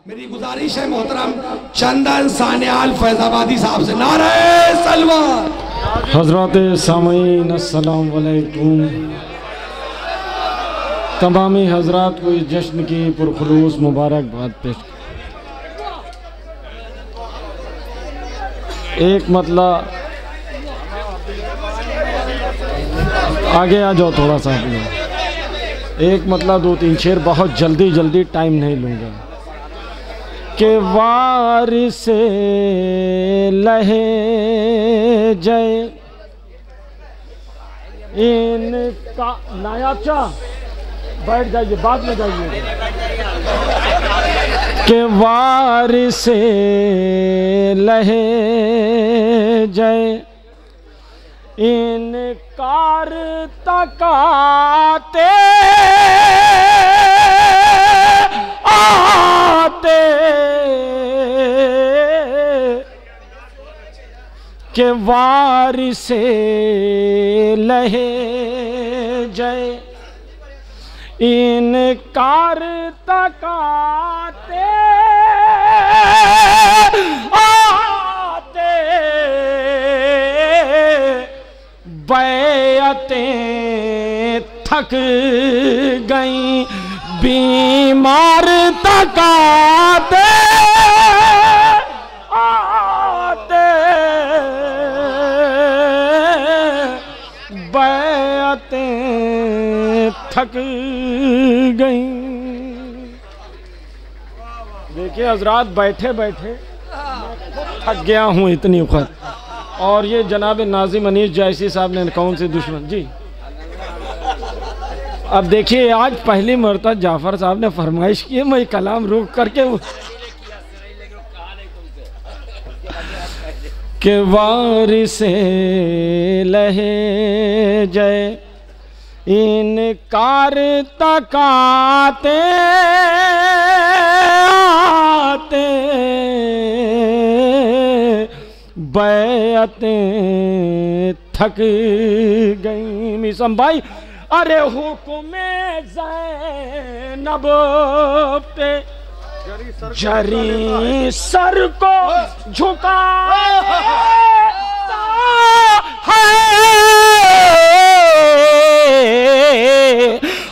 मेरी गुजारिश है मोहतरम चंदन सान्याल फैजाबादी साहब से नारे सलवार। हजरत सामीन अस्सलाम वालेकुम। तमामी हजरात को इस जश्न की पुरखुलूस मुबारकबाद पेश। एक मतला आगे आ जाओ थोड़ा सा आप लोग। एक मतला दो तीन शेर बहुत जल्दी टाइम नहीं लूँगा। के वारिसे लहे जय इनका नायाब शाह बैठ जाइए, बाद में जाइए। के वारिसे लहे जय इनकार तकाते आते के वारिसे लहे जय इनकार तकाते आते बैअतें थक गई बीमार तकाते आते बैअतें थक गई। देखिए हजरात, बैठे बैठे थक गया हूँ इतनी वक्त। और ये जनाब नाजिम अनीस जैसी साहब ने कौन से दुश्मन जी। अब देखिए आज पहली मरतबा जाफर साहब ने फरमाइश की है, मैं कलाम रोक करके के वारिसे लहे जय इनकार तकाते आते बैअतें थक गई। मिसम भाई, अरे हुक्मे ज़ैनब पे जरी सर को झुका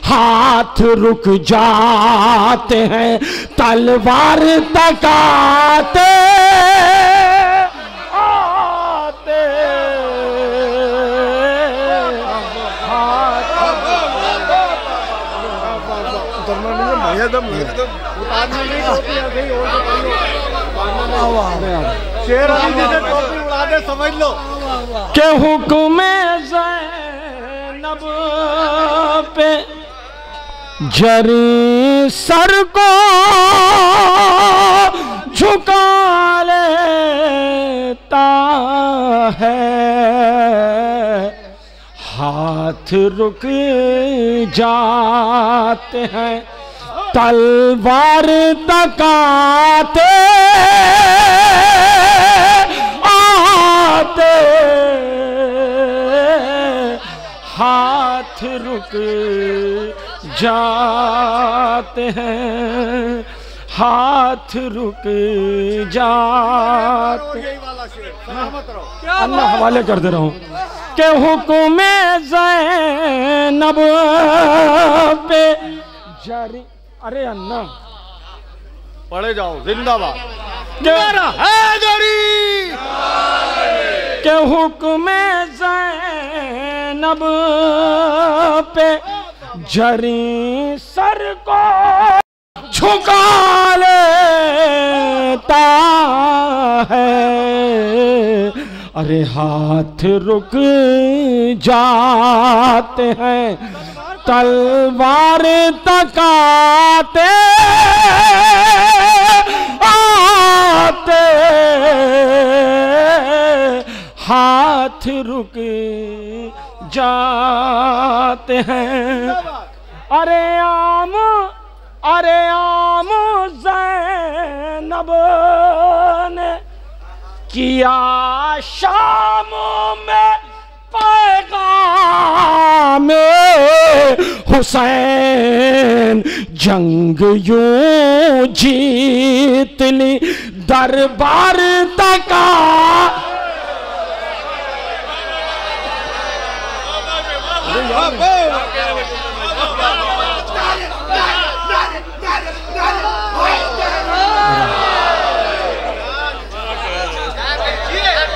हाथ रुक जाते हैं तलवार तकाते आते समझ लो के हुक्मे ज़ैनब पे जरी सर को झुका लेता है हाथ रुक जाते हैं तलवार तकाते आते हाथ रुक जाते हैं हाथ रुक जाते। अल्लाह हवाले कर दे रहा हूँ के हुक्मे ज़ैनब पे जारी। अरे अन्ना पढ़े जाओ, जिंदाबाद के हुक्मे ज़ैनब पे जरी सर को झुका लेता है अरे हाथ रुक जाते हैं तलवार तकाते आते हाथ रुक जाते हैं। अरे आम ज़ैनब ने किया शाम में पैगाम में हुसैन जंग यूं जीत ली दरबार तका।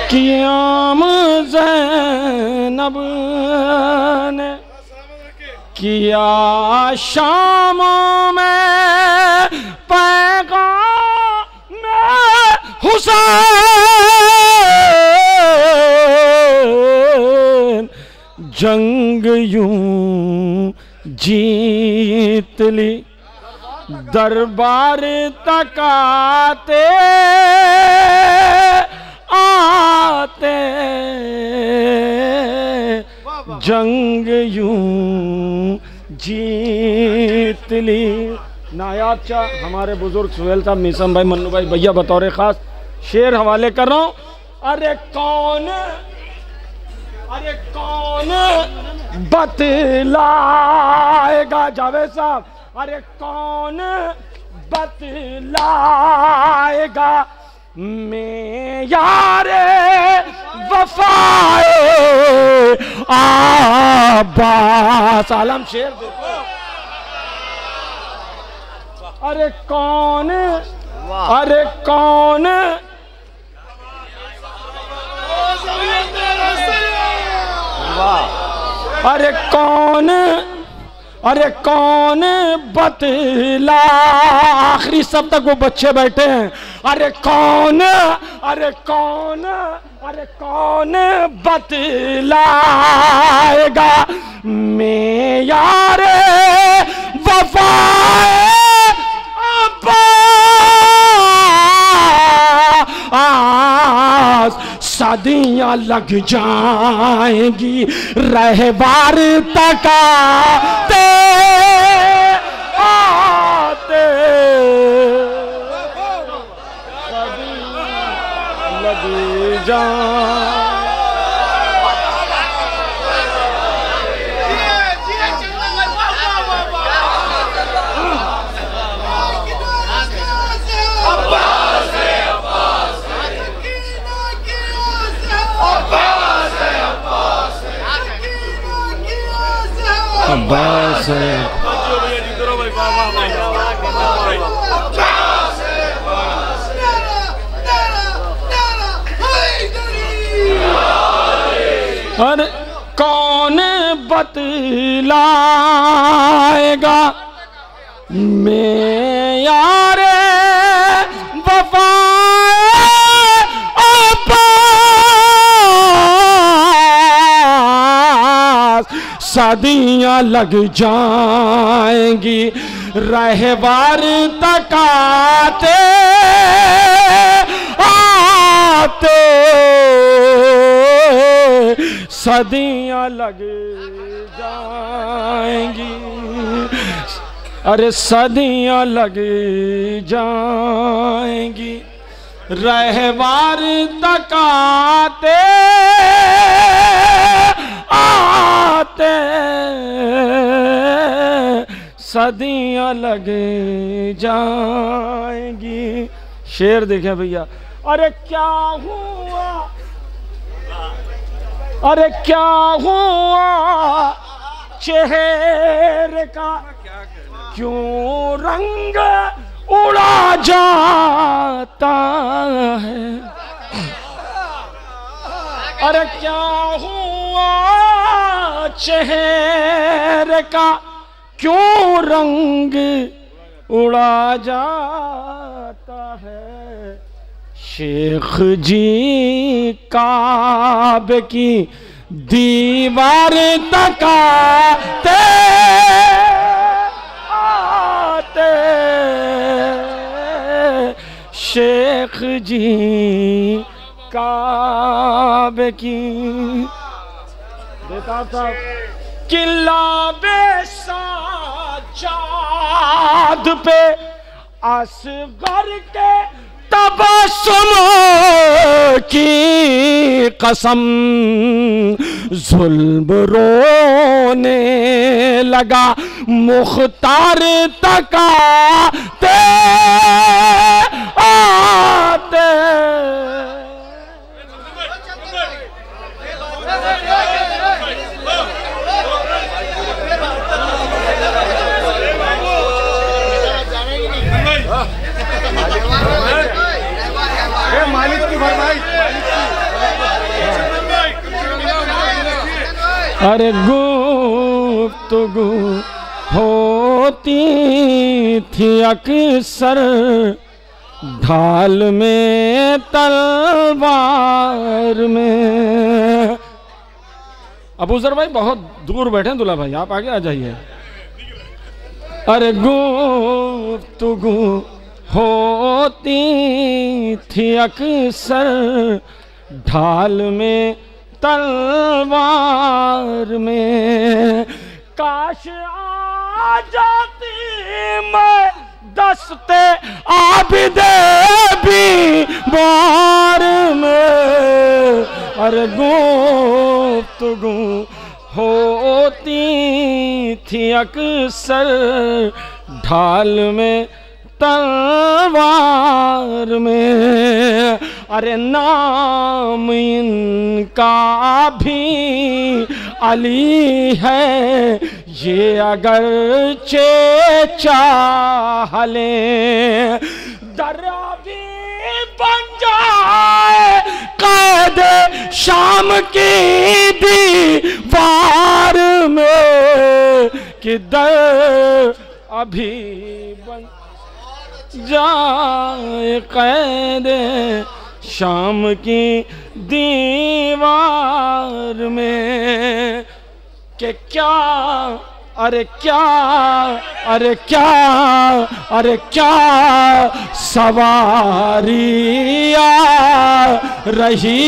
क़याम ज़ैनब ने किया शाम में पैगाम हुसैन जंग यूं जीत ली दरबार तकाते आते जंग यूं जीत ली। नायाब शाह हमारे बुजुर्ग सुहेल साहब, मीसम भाई, मन्नू भाई, भैया बतौर खास शेर हवाले कर रहा हूं। अरे कौन बतलाएगा जावेद साहब, अरे कौन बतलाएगा मैं यारे वफाए आबास। आलम शेर देखो। अरे कौन अरे कौन बतला। आखिरी सब तक वो बच्चे बैठे हैं। अरे कौन बतलाएगा मैं यारे वफाए आबास। सदियां लग जाएंगी रहबार तकाते आते सदियां लग अब्बास अरे कौन बतलाएगा मैं यारे वफाए अब्बास। सदियां लग जाएंगी रहबार तकाते आते सदियां लग जाएंगी। अरे सदियां लग जाएंगी रहबार तकाते आते सदियां लग जाएंगी। शेर देखे भैया। अरे क्या हुआ, अरे क्या हुआ चेहरे का, क्यों रंग उड़ा जाता है। अरे क्या हुआ चेहरे का, क्यों रंग उड़ा जाता है। शेख जी काबे की दीवार तकाते आते शेख जी काबे की बेटा साहब किला बेसाजाद पे असगर के तबस्सुम की कसम जुल्म रोने लगा मुख्तार तकाते आते। मालिक की फरमाइश। अरे गुफ्तगू होती थी अक्सर ढाल में तलवार में। अबूजर भाई बहुत दूर बैठे हैं, दूल्हा भाई आप आगे आ जाइए। अरे गुफ्तगू होती थी अक्सर ढाल में तलवार में। काश आ जाती मैं दस्ते आबिदे भी बार में। अरे गुफ्तगू होती थी अक्सर ढाल में तलवार में। अरे नाम इनका भी अली है, ये अगर चे चाह ले दर्रा भी बन जाए कैद शाम की दीवार में कि दर अभी बन जाए कैद शाम की दीवार में। कि क्या अरे क्या अरे क्या अरे क्या सवारी आ रही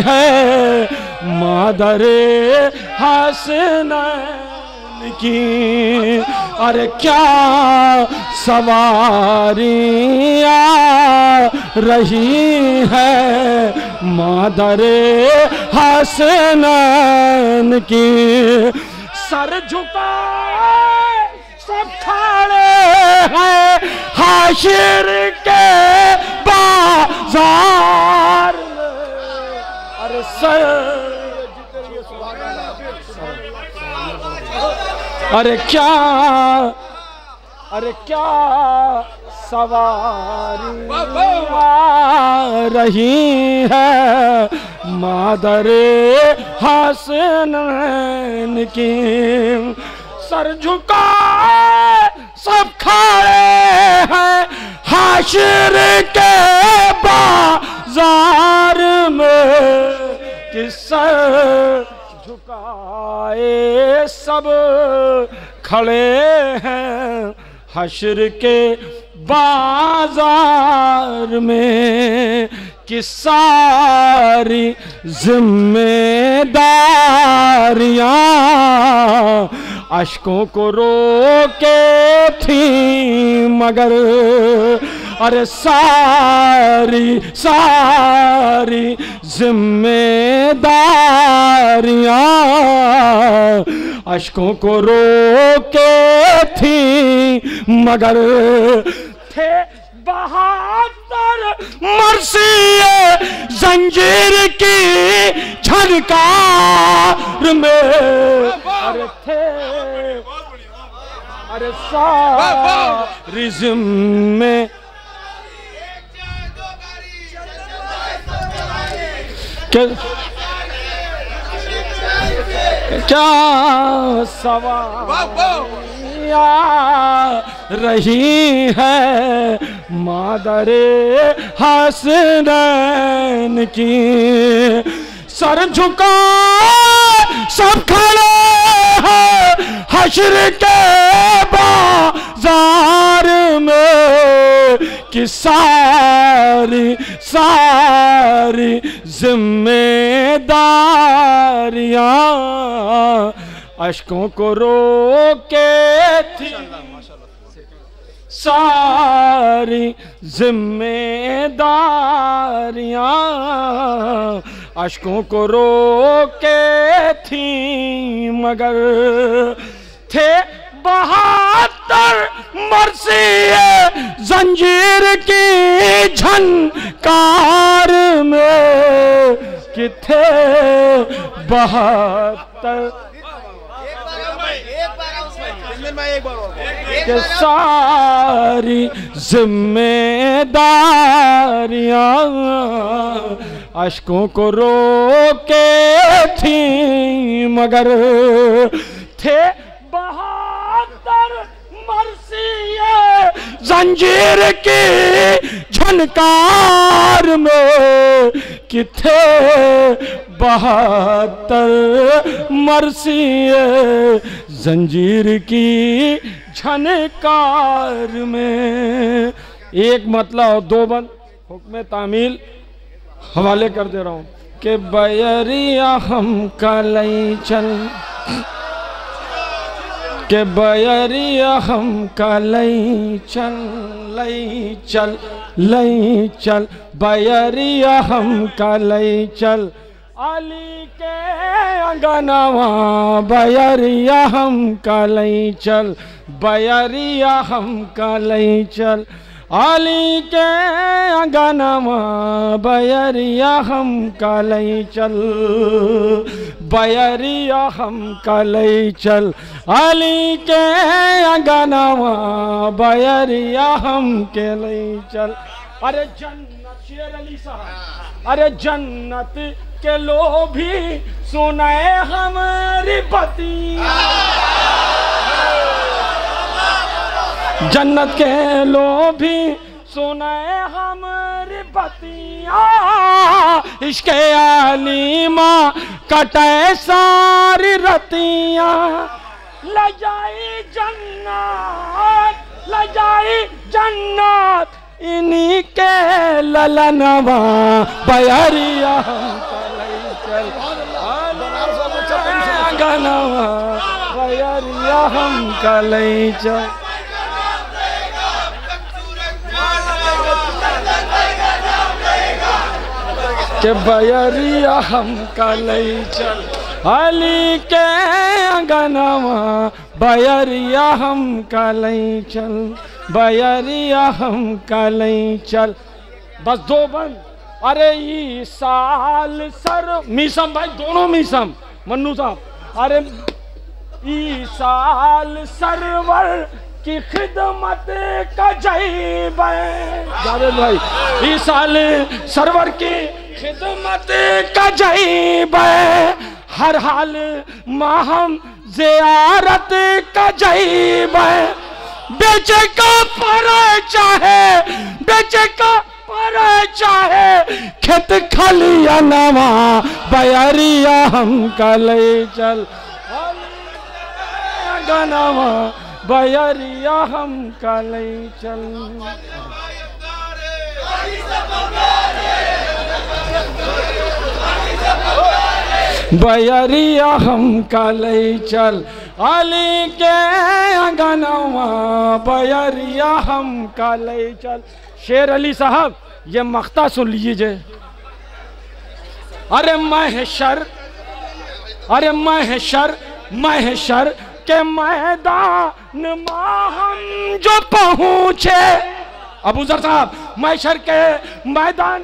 है मादरे हसनैन की। अरे क्या सवारी आ रही है मादरे हसनैन की। सर झुकाए सब खड़े हैं हाशिर के बाजार में। अरे सर अरे क्या सवारी आ रही है मादरे हसनैन की। सर झुकाए सब खड़े हैं हाशिर के बाजार में कि सर झुकाए सब खड़े हैं हश्र के बाजार में कि सारी जिम्मेदारियां अश्कों को रोके थी मगर अरे सारी जिम्मेदारियां अश्कों को रोके थी मगर थे बहादुर मर्सिए जंजीर की झनकार में। अरे थे अरे सारी जिम्मे क्या सवारियां रही है मादरे हसनैन की। सर झुका सब खड़े हैं हश्र के बाजार में कि सारी जिम्मेदारियां अश्कों को रोके थी। सारी जिम्मेदारियां अश्कों को रोके थी मगर थे 72 मरसी जंजीर की झनकार में कि थे 72 के सारी जिम्मेदारियां अश्कों को रोके थी मगर थे 72 मरसिए जंजीर की झनकार में कि थे 72 मरसिए जंजीर की झनकार में। एक मतलब और दो बंद हुक्म तामील हवाले कर दे रहा हूँ कि बयरिया हम कलई चल के बयरिया हम कलई चल लई चल लई चल बयरिया हम कलई चल अली के अंगनवा बयरिया हम कलई चल बयरिया हम कलई चल अली के अंगनवा बयरिया हम कलई चल बयरिया हम कलई चल अली के अंगनवा बयरिया हम कलई चल। अरे जन्नत शेर अली साहब अरे जन्नत के लोभी सुनाए हमारी बतिया जन्नत के लोभी सुनाए हमारी बतिया इश्क़े अलीमा कटे सारी रतिया लजाई जन्नत इन्हीं के ललनवा बयरिया हम कलई चल अंगनवा बयरिया हम कलई चल। के बयरिया हम कलई चल अली के अंगनवा बयरिया हम कलई चल बयरिया हम कलई चल। बस दो बंद। अरे ई साल सर मीसम भाई दोनों मीसम मन्नू साहब अरे ई साल सरवर की खिदमत का जईब जावेद भाई ई साल सरवर की खिदमत का जईब हर हाल माहम ज़ियारत का जईब बेचे का पर चाहे खेत खलिया नवा बयरिया हम कलई चल गनवा बयरिया हम कलई चल। बयरिया हम कलई चल अली के अंगनवा बयरिया हम कलई चल। शेर अली साहब ये मख्ता सुन लीजिए। अरे महशर के मैदान में हम जो पहुँचे अबू जर साहब महशर के मैदान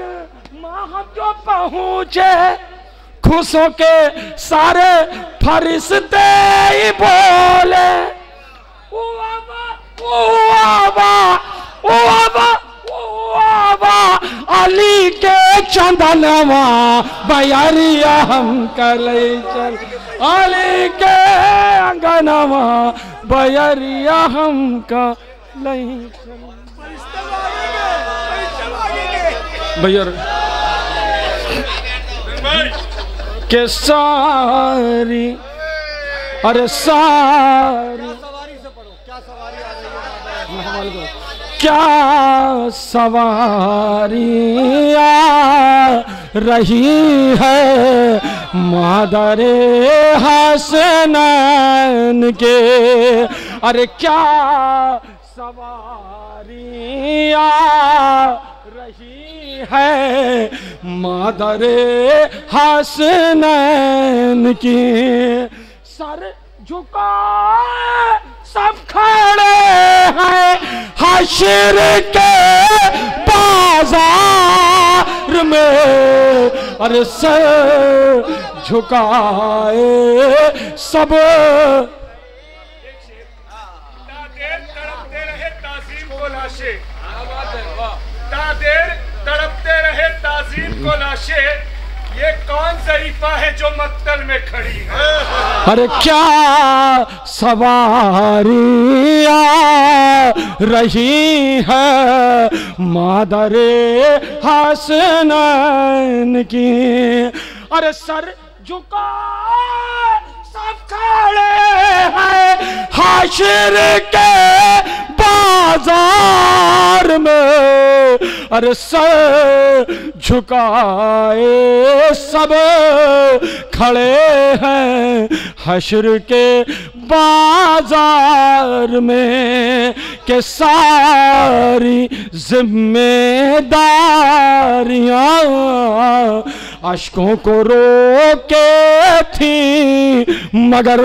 में हम जो पहुँचे खुशों के सारे फरिश्ते ही बोले ओ आबा अली के चंदनवा बयरिया हम कलई चल अली के अंगनवा बयरिया हम कलई चल। बयर के सारी अरे सारी क्या सवारी आ रही है मादरे हसनैन के अरे क्या सवारी आ रही है मादरे हसनैन की। सर झुकाए सब खड़े हैं हश्र के बाजार में, अरे सर झुकाए सब। तड़पते रहे ताज़ीम को लाशे, ये कौन ज़रीफ़ा है जो मक्तल में खड़ी है। अरे क्या सवारी आ रही है मादरे हसनैन की। अरे सर झुका सब खड़े हैं हश्र के बाजार में, अरे सर झुकाए सब खड़े हैं हश्र के बाजार में, के सारी जिम्मेदारियां अश्कों को रोके थी मगर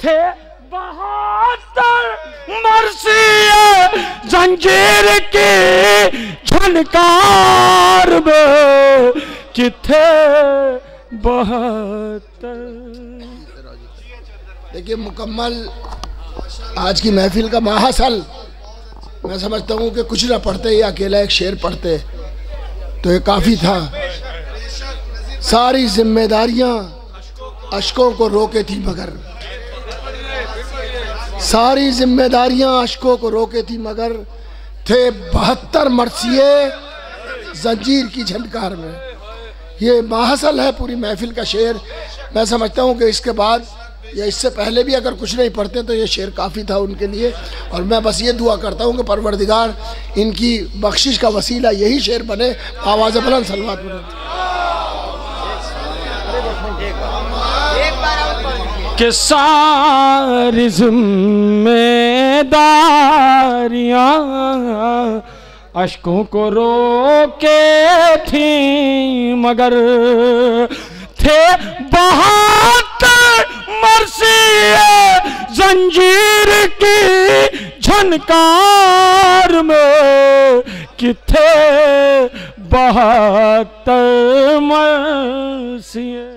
थे 72 मर्सिए जंजीर की झनकार में, किथे 72। देखिए मुकम्मल आज की महफिल का महासल मैं समझता हूँ कि कुछ ना पढ़ते या अकेला एक शेर पढ़ते तो ये काफ़ी था। सारी जिम्मेदारियाँ अश्कों को रोके थी मगर, सारी जिम्मेदारियां अश्कों को रोके थी मगर थे 72 मर्सिए जंजीर की झनकार में। ये माहसल है पूरी महफिल का शेर। मैं समझता हूँ कि इसके बाद या इससे पहले भी अगर कुछ नहीं पढ़ते तो ये शेर काफ़ी था उनके लिए। और मैं बस ये दुआ करता हूँ कि परवरदिगार इनकी बख्शिश का वसीला यही शेर बने। आवाज़ बुलंद सलवात बुलंद। कि सारी जिम्मेदारियां अश्कों को रोके थी मगर थे 72 मर्सिए जंजीर की झनकार में, किथे 72 मर्सिए।